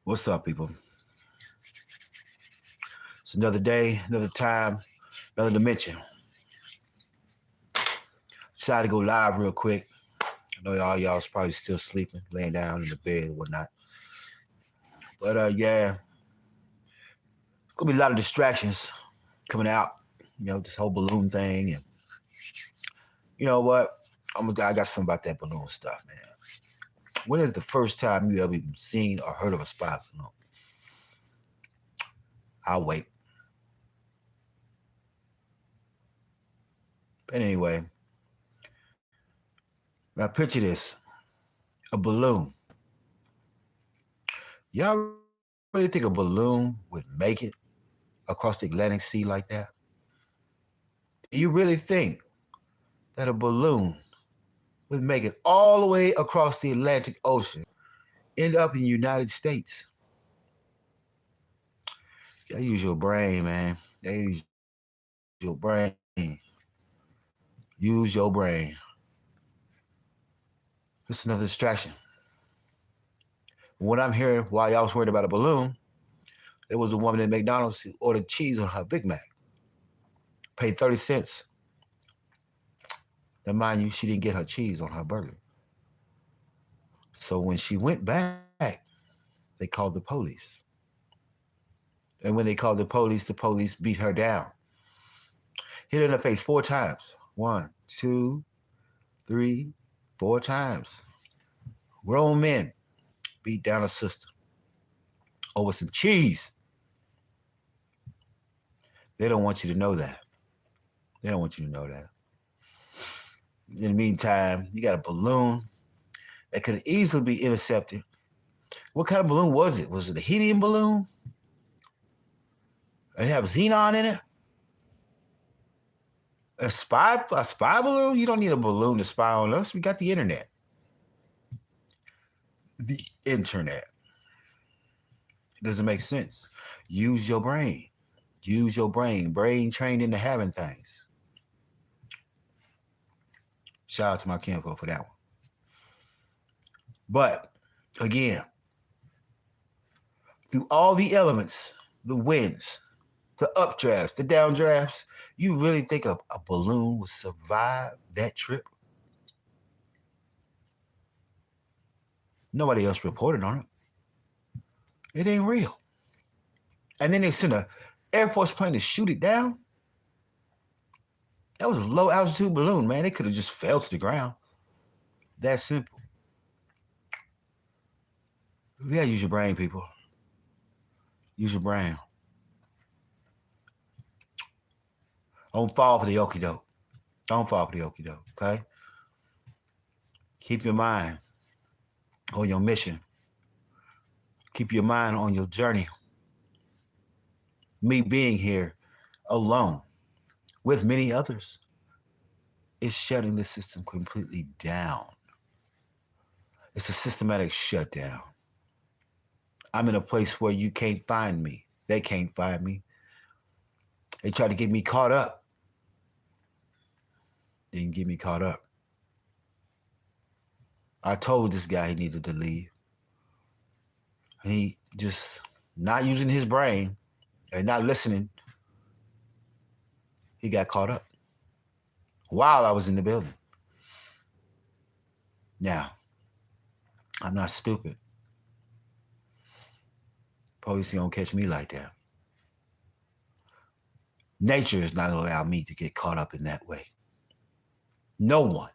What's up, people? It's another day, another time, another dimension. Decided to go live real quick. I know y'all's probably still sleeping, laying down in the bed and whatnot. But yeah, it's gonna be a lot of distractions coming out. This whole balloon thing, and you know what? I got something about that balloon stuff, man. When is the first time you ever even seen or heard of a spy balloon? I'll wait. But anyway, now picture this: a balloon. Y'all really think a balloon would make it across the Atlantic Sea like that? Do you really think that a balloon would make it all the way across the Atlantic Ocean, end up in the United States? You gotta use your brain, man. You gotta use your brain. Use your brain. It's another distraction. What I'm hearing while y'all was worried about a balloon, there was a woman at McDonald's who ordered cheese on her Big Mac, paid 30 cents. Now, mind you, she didn't get her cheese on her burger. So when she went back, they called the police. And when they called the police beat her down. Hit her in the face 4 times. 1, 2, 3, 4 times. Grown men beat down a sister over some cheese. They don't want you to know that. They don't want you to know that. In the meantime, you got a balloon that could easily be intercepted. What kind of balloon was it? Was it a helium balloon? Did it have xenon in it? A spy balloon? You don't need a balloon to spy on us. We got the internet. The internet. It doesn't make sense. Use your brain. Use your brain. Brain trained into having things. Shout out to my kinfolk for that one. But again, through all the elements, the winds, the updrafts, the downdrafts, you really think a balloon would survive that trip? Nobody else reported on it. It ain't real. And then they sent a Air Force plane to shoot it down. That was a low altitude balloon, man. They could have just fell to the ground. That simple. You gotta use your brain, people. Use your brain. Don't fall for the okie doke. Don't fall for the okie doke, okay? Keep your mind on your mission. Keep your mind on your journey. Me being here alone with many others is shutting the system completely down. It's a systematic shutdown. I'm in a place where you can't find me. They can't find me. They tried to get me caught up. They didn't get me caught up. I told this guy he needed to leave. He just not using his brain and not listening. He got caught up while I was in the building. Now, I'm not stupid. Police don't catch me like that. Nature is not going to allow me to get caught up in that way. No one.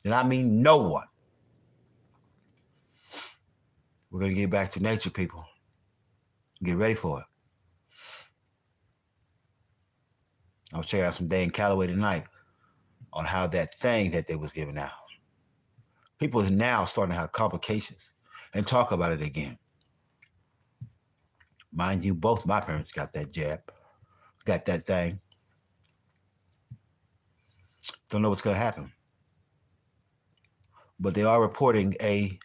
And I mean no one. We're going to get back to nature, people. Get ready for it. I was checking out some Dan Calloway tonight on how that thing that they was giving out. People is now starting to have complications and talk about it again. Mind you, both my parents got that jab, got that thing. Don't know what's going to happen. But they are reporting a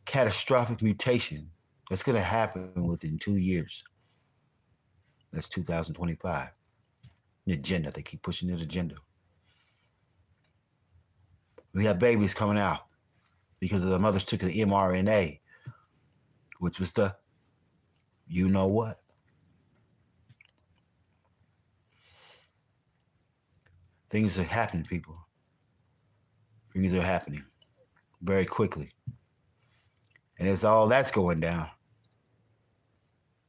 catastrophic mutation that's going to happen within 2 years. That's 2025. The agenda, they keep pushing this agenda. We have babies coming out because the mothers took the mRNA which was the you know what. Things are happening, people. Things are happening very quickly. And as all that's going down,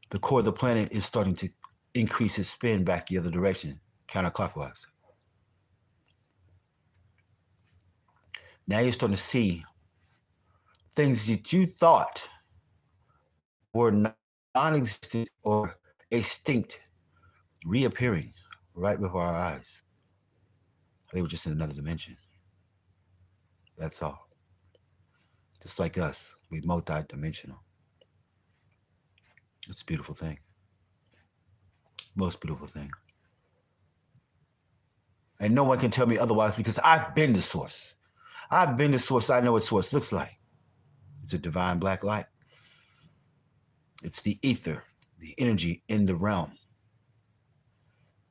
the core of the planet is starting to increase its spin back the other direction, counterclockwise. Now you're starting to see things that you thought were non-existent or extinct reappearing right before our eyes. They were just in another dimension. That's all. Just like us, we're multi-dimensional. It's a beautiful thing. Most beautiful thing. And no one can tell me otherwise because I've been the source. I've been the source. I know what source looks like. It's a divine black light. It's the ether, the energy in the realm.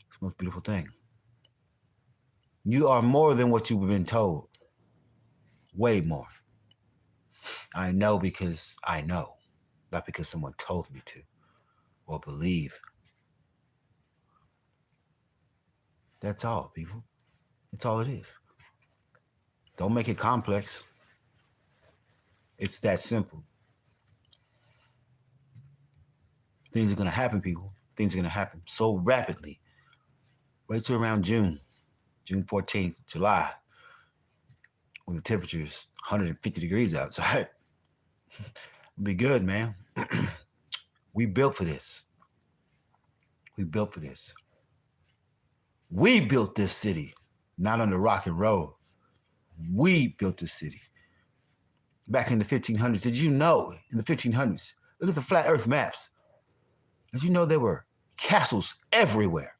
It's the most beautiful thing. You are more than what you've been told. Way more. I know because I know, not because someone told me to or believe. That's all, people. That's all it is. Don't make it complex. It's that simple. Things are going to happen, people. Things are going to happen so rapidly. Wait till around June 14th, July, when the temperature is 150 degrees outside. It'll be good, man. We built for this. We built for this. We built this city, not on the rock and roll. We built this city. Back in the 1500s, did you know, in the 1500s, look at the flat earth maps. Did you know there were castles everywhere?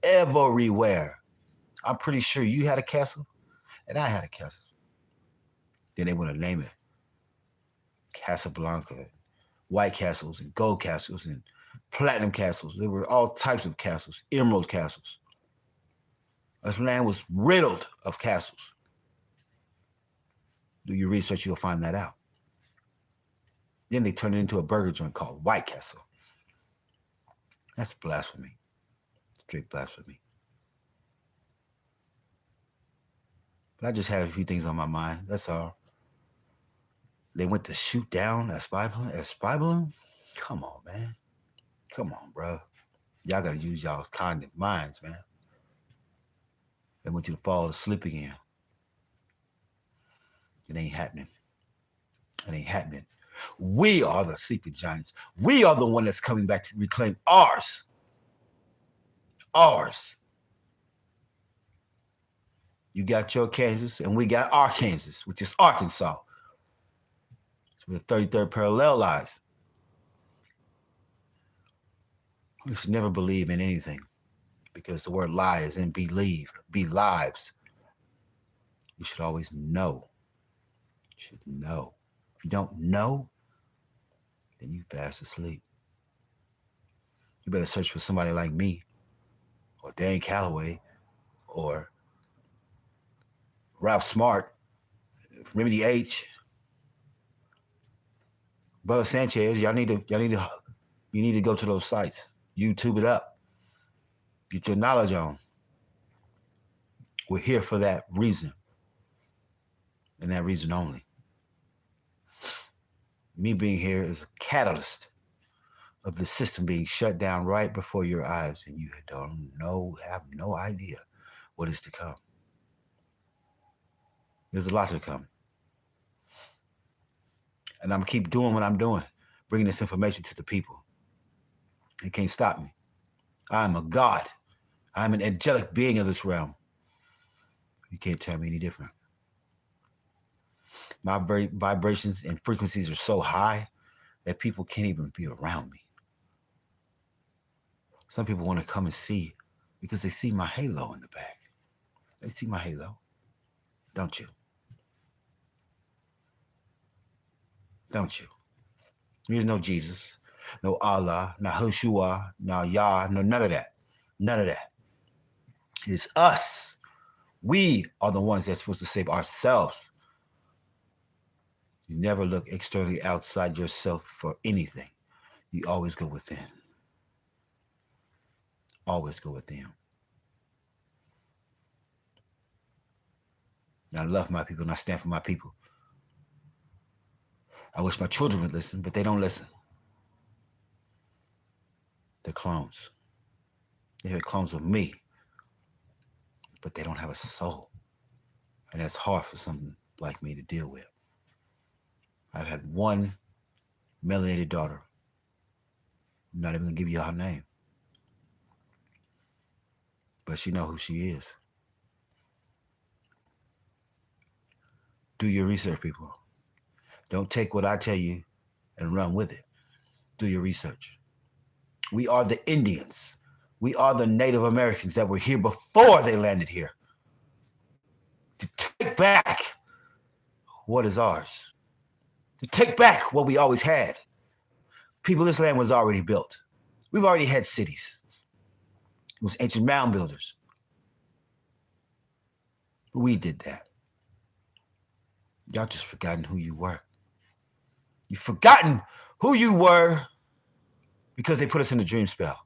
Everywhere. I'm pretty sure you had a castle, and I had a castle. Then they want to name it Casablanca, white castles and gold castles and platinum castles. There were all types of castles, emerald castles. This land was riddled of castles. Do your research, you'll find that out. Then they turned it into a burger joint called White Castle. That's blasphemy. Straight blasphemy. But I just had a few things on my mind. That's all. They went to shoot down a spy balloon? Come on, man. Come on, bro. Y'all got to use y'all's cognitive minds, man. They want you to fall asleep again. It ain't happening. It ain't happening. We are the sleeping giants. We are the one that's coming back to reclaim ours. Ours. You got your Kansas, and we got our Kansas, which is Arkansas. It's where the 33rd parallel lies. You should never believe in anything because the word lie is in believe, be lives. You should always know. You should know. If you don't know, then you fast asleep. You better search for somebody like me or Dan Calloway or Ralph Smart, Remedy H, Brother Sanchez. You need to go to those sites. YouTube it up. Get your knowledge on. We're here for that reason. And that reason only. Me being here is a catalyst of the system being shut down right before your eyes, and you have no idea what is to come. There's a lot to come. And I'm going to keep doing what I'm doing, bringing this information to the people. They can't stop me. I'm a God. I'm an angelic being of this realm. You can't tell me any different. My vibrations and frequencies are so high that people can't even be around me. Some people want to come and see because they see my halo in the back. They see my halo, don't you? Don't you? There's no Jesus, no Allah, no Hoshua, no Yah, no none of that. None of that. It's us. We are the ones that's supposed to save ourselves. You never look externally outside yourself for anything. You always go within. Always go within. And I love my people and I stand for my people. I wish my children would listen, but they don't listen. They're clones. They're clones of me, but they don't have a soul. And that's hard for someone like me to deal with. I've had one melanated daughter. I'm not even gonna give you her name. But she know who she is. Do your research, people. Don't take what I tell you and run with it. Do your research. We are the Indians. We are the Native Americans that were here before they landed here. To take back what is ours. To take back what we always had. People, this land was already built. We've already had cities. It was ancient mound builders. We did that. Y'all just forgotten who you were. You've forgotten who you were because they put us in a dream spell.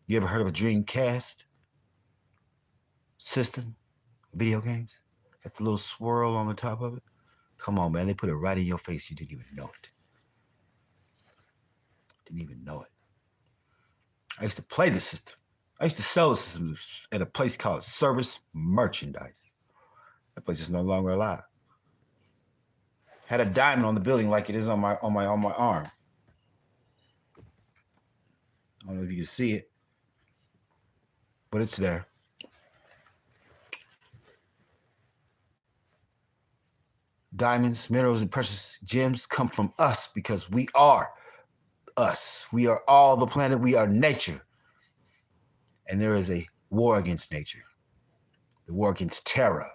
You ever heard of a Dreamcast system? Video games? Got the little swirl on the top of it? Come on, man. They put it right in your face. You didn't even know it. Didn't even know it. I used to play the system. I used to sell the system at a place called Service Merchandise. That place is no longer alive. Had a diamond on the building like it is on my arm. I don't know if you can see it, but it's there. Diamonds, minerals, and precious gems come from us because we are us. We are all the planet. We are nature. And there is a war against nature. The war against terror.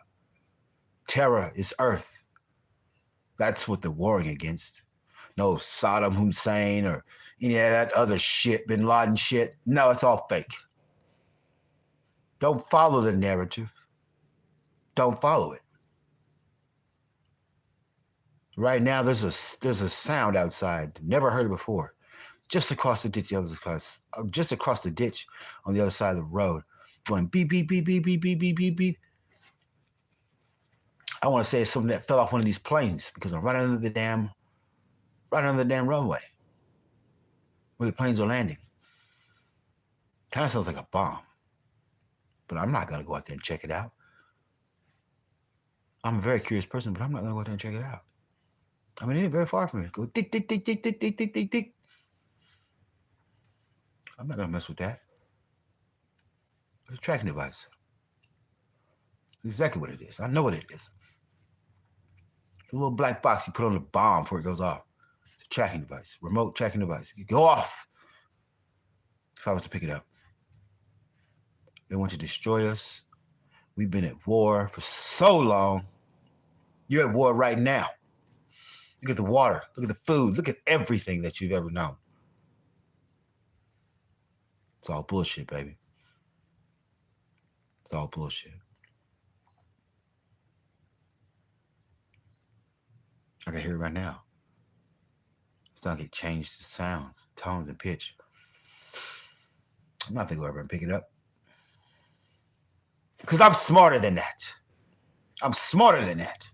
Terror is Earth. That's what they're warring against. No Saddam Hussein or any of that other shit, Bin Laden shit. No, it's all fake. Don't follow the narrative. Don't follow it. Right now, there's a sound outside. Never heard it before. Just across the ditch, just across the ditch on the other side of the road, going beep, beep, beep, beep, beep, beep, beep, beep, beep. I want to say it's something that fell off one of these planes because I'm right under the damn runway where the planes are landing. Kind of sounds like a bomb, but I'm not going to go out there and check it out. I'm a very curious person, but I'm not going to go out there and check it out. I mean, it ain't very far from me. Go tick, tick, tick, tick, tick, tick, tick, tick, tick. I'm not going to mess with that. It's a tracking device. It's exactly what it is. I know what it is. It's a little black box you put on the bomb before it goes off. It's a tracking device, remote tracking device. You go off if I was to pick it up. They want to destroy us. We've been at war for so long. You're at war right now. Look at the water. Look at the food. Look at everything that you've ever known. It's all bullshit, baby. It's all bullshit. I can hear it right now. It's not get changed to sounds, tones, and pitch. I'm not going to go over and pick it up. Because I'm smarter than that. I'm smarter than that.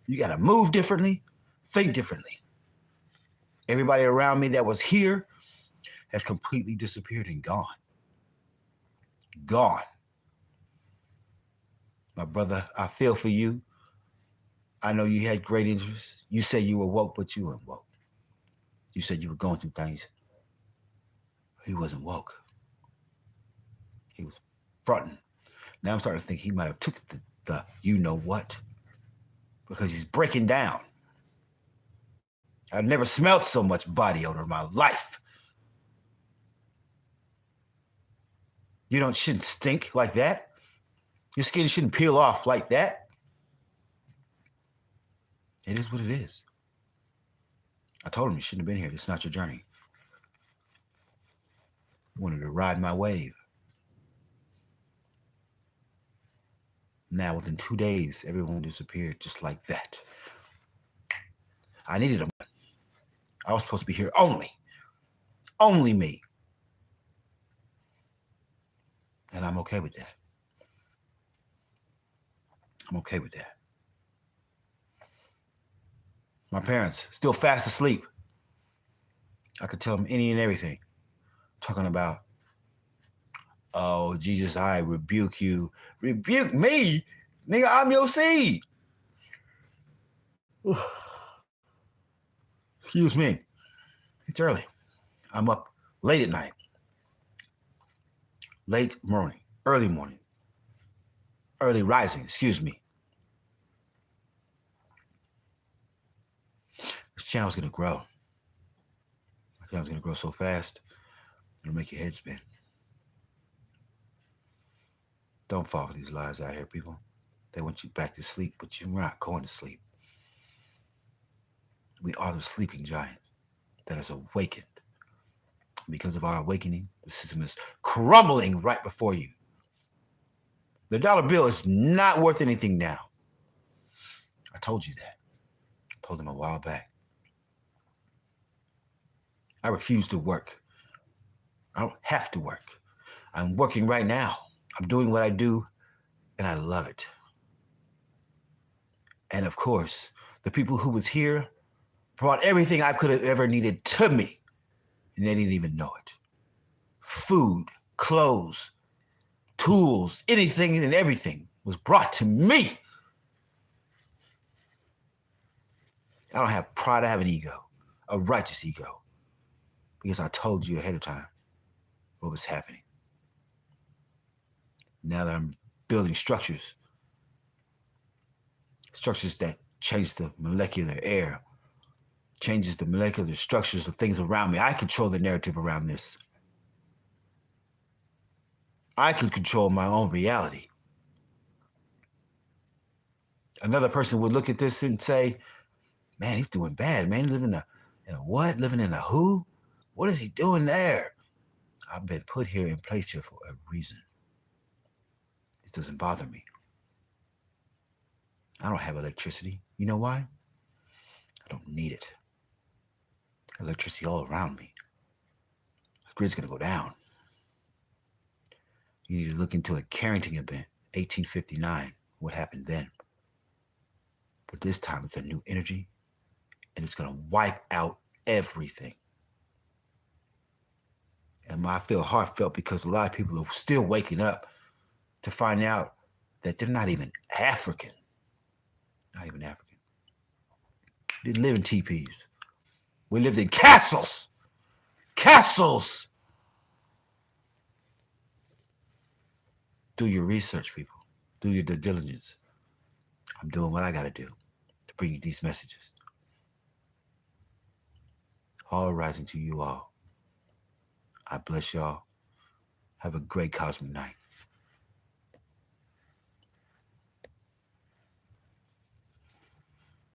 You got to move differently, think differently. Everybody around me that was here has completely disappeared and gone. Gone. My brother, I feel for you. I know you had great interests. You said you were woke, but you weren't woke. You said you were going through things. He wasn't woke. He was fronting. Now I'm starting to think he might have took the you know what, because he's breaking down. I've never smelled so much body odor in my life. You shouldn't stink like that. Your skin shouldn't peel off like that. It is what it is. I told him you shouldn't have been here. This is not your journey. I wanted to ride my wave. Now, within 2 days, everyone disappeared just like that. I needed them. I was supposed to be here only me. And I'm okay with that. I'm okay with that. My parents still fast asleep. I could tell them any and everything. Talking about, oh, Jesus, I rebuke you. Rebuke me? Nigga, I'm your seed. Excuse me. It's early. I'm up late at night. Late morning. Early morning. Early rising, excuse me. This channel's going to grow. My channel's going to grow so fast, it'll make your head spin. Don't fall for these lies out here, people. They want you back to sleep, but you're not going to sleep. We are the sleeping giants that has awakened. Because of our awakening, the system is crumbling right before you. The dollar bill is not worth anything now. I told you that. I told them a while back. I refuse to work. I don't have to work. I'm working right now. I'm doing what I do, and I love it. And of course, the people who was here brought everything I could have ever needed to me, and they didn't even know it. Food, clothes, tools, anything and everything was brought to me. I don't have pride, I have an ego, a righteous ego, because I told you ahead of time what was happening. Now that I'm building structures that change the molecular air, changes the molecular structures of things around me. I control the narrative around this. I can control my own reality. Another person would look at this and say, man, he's doing bad, man. Living in a what? Living in a who? What is he doing there? I've been put here in place here for a reason. This doesn't bother me. I don't have electricity. You know why? I don't need it. Electricity all around me. The grid's going to go down. You need to look into a Carrington event, 1859. What happened then? But this time it's a new energy, and it's going to wipe out everything. And I feel heartfelt because a lot of people are still waking up to find out that they're not even African. Not even African. We didn't live in teepees. We lived in castles. Castles! Do your research, people. Do your due diligence. I'm doing what I got to do to bring you these messages. All rising to you all. I bless y'all. Have a great cosmic night.